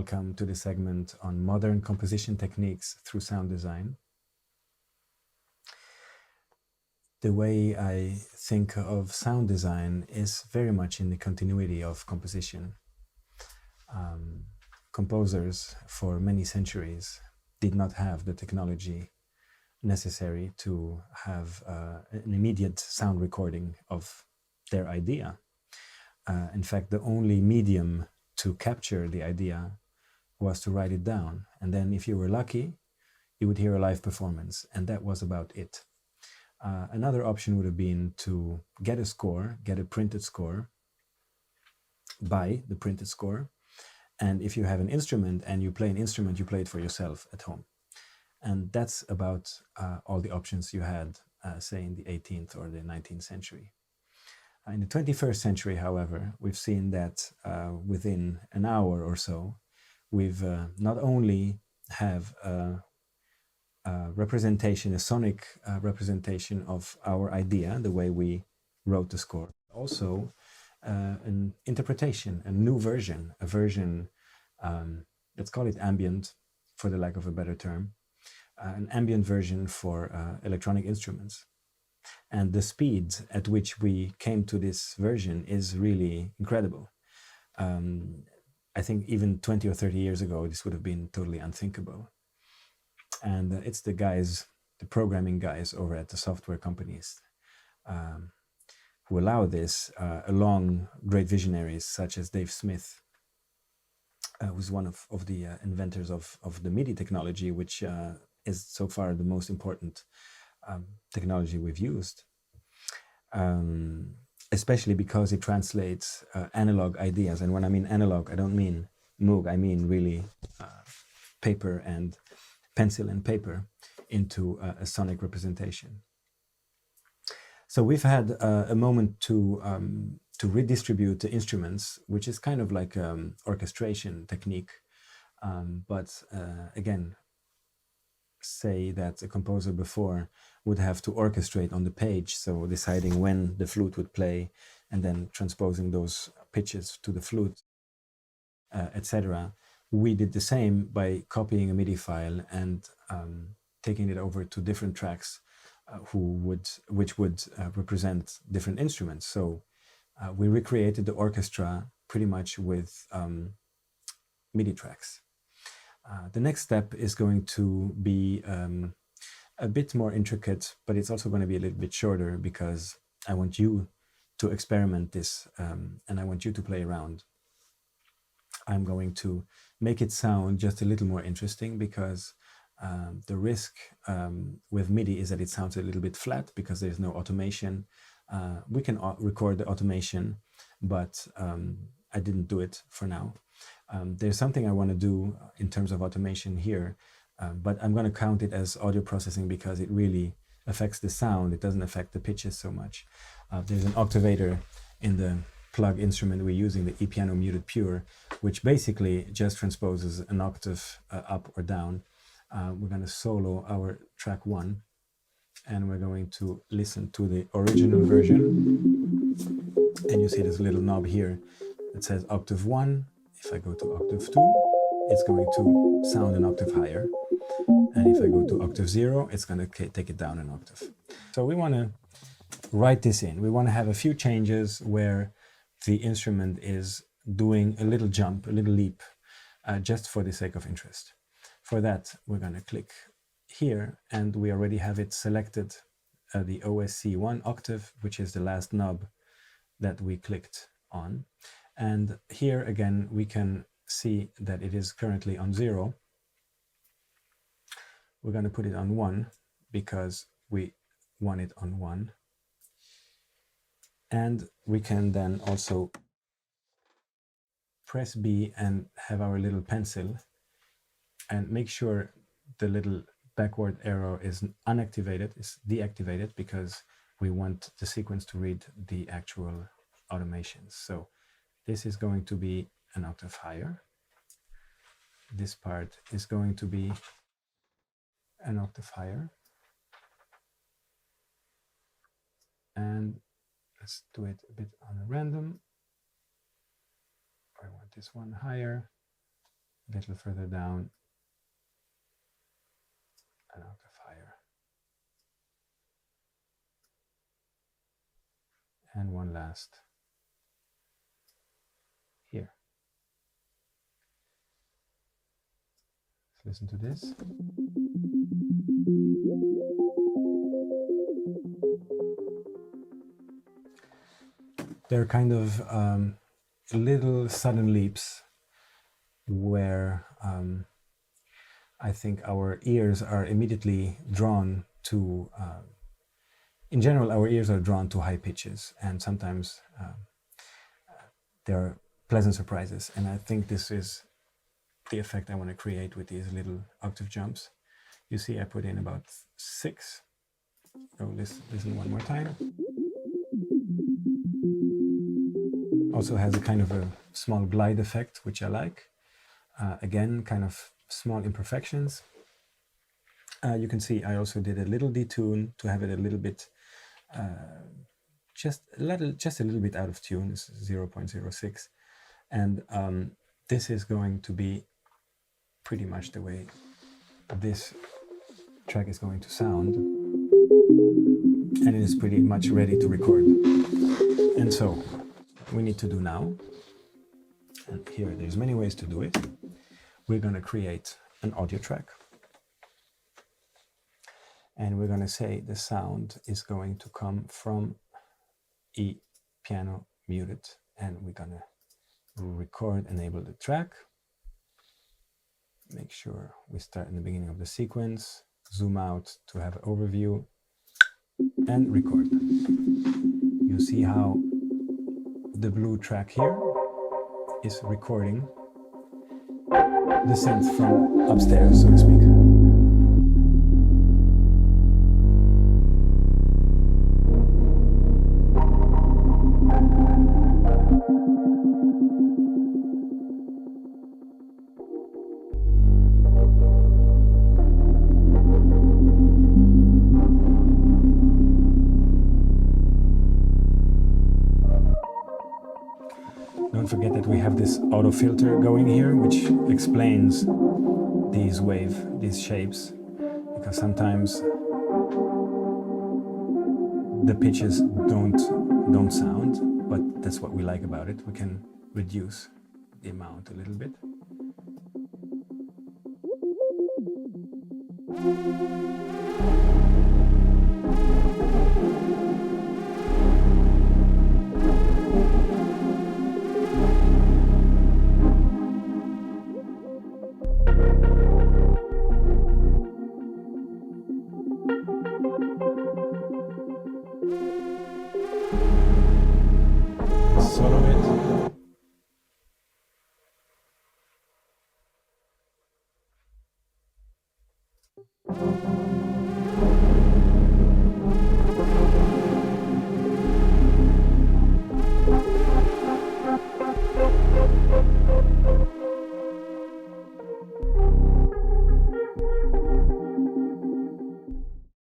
welcome to the segment on modern composition techniques through sound design. The way I think of sound design is very much in the continuity of composition. Composers for many centuries did not have the technology necessary to have an immediate sound recording of their idea. In fact, the only medium to capture the idea was to write it down. And then if you were lucky, you would hear a live performance, and that was about it. Another option would have been to get a score, get a printed score, buy the printed score. And if you have an instrument and you play an instrument, you play it for yourself at home. And that's about all the options you had, say, in the 18th or the 19th century. In the 21st century, however, we've seen that within an hour or so, we've not only have a representation, a sonic representation of our idea, the way we wrote the score, also an interpretation, a new version, a version, let's call it ambient, for the lack of a better term, an ambient version for electronic instruments. And the speed at which we came to this version is really incredible. I think even 20 or 30 years ago, this would have been totally unthinkable. And it's the guys, the programming guys over at the software companies who allow this, along great visionaries such as Dave Smith, who's one of the inventors of the Midi technology, which is so far the most important technology we've used, especially because it translates analog ideas. And when I mean analog, I don't mean Moog, I mean really paper and pencil and paper into a sonic representation. So we've had a moment to redistribute the instruments, which is kind of like orchestration technique. But again, say that a composer before would have to orchestrate on the page, so deciding when the flute would play and then transposing those pitches to the flute, etc. We did the same by copying a MIDI file and taking it over to different tracks which would represent different instruments. So we recreated the orchestra pretty much with MIDI tracks. The next step is going to be a bit more intricate, but it's also going to be a little bit shorter because I want you to experiment this and I want you to play around. I'm going to make it sound just a little more interesting because the risk with MIDI is that it sounds a little bit flat because there's no automation. We can record the automation, but I didn't do it for now. There's something I want to do in terms of automation here, but I'm going to count it as audio processing because it really affects the sound. It doesn't affect the pitches so much. There's an octavator in the plug instrument we're using, the ePiano Muted Pure, which basically just transposes an octave up or down. We're going to solo our track 1, and we're going to listen to the original version. And you see this little knob here that says octave 1. If I go to octave 2, it's going to sound an octave higher. And if I go to octave 0, it's going to take it down an octave. So we want to write this in. We want to have a few changes where the instrument is doing a little jump, a little leap, just for the sake of interest. For that, we're going to click here, and we already have it selected, the OSC1 octave, which is the last knob that we clicked on. And here again, we can see that it is currently on 0. We're going to put it on 1 because we want it on 1. And we can then also press B and have our little pencil and make sure the little backward arrow is unactivated, is deactivated, because we want the sequence to read the actual automations. So this is going to be an octave higher. This part is going to be an octave higher. And let's do it a bit on a random. I want this one higher, a little further down, an octave higher, and one last here. Let's listen to this. They're kind of little sudden leaps where I think our ears are immediately drawn to, in general, our ears are drawn to high pitches, and sometimes there are pleasant surprises. And I think this is the effect I want to create with these little octave jumps. You see, I put in about 6. So listen one more time. Also has a kind of a small glide effect, which I like. Again, kind of small imperfections. You can see I also did a little detune to have it a little bit, just a little bit out of tune. This is 0.06, and this is going to be pretty much the way this track is going to sound, and it is pretty much ready to record. And so we need to do now, and here there's many ways to do it. We're going to create an audio track, and we're going to say the sound is going to come from E piano muted, and we're going to record, enable the track, make sure we start in the beginning of the sequence, zoom out to have an overview, and record. You see how the blue track here is recording the synth from upstairs, so to speak. Don't forget that we have this auto filter going here, which explains these shapes, because sometimes the pitches don't sound, but that's what we like about it. We can reduce the amount a little bit. Solo it.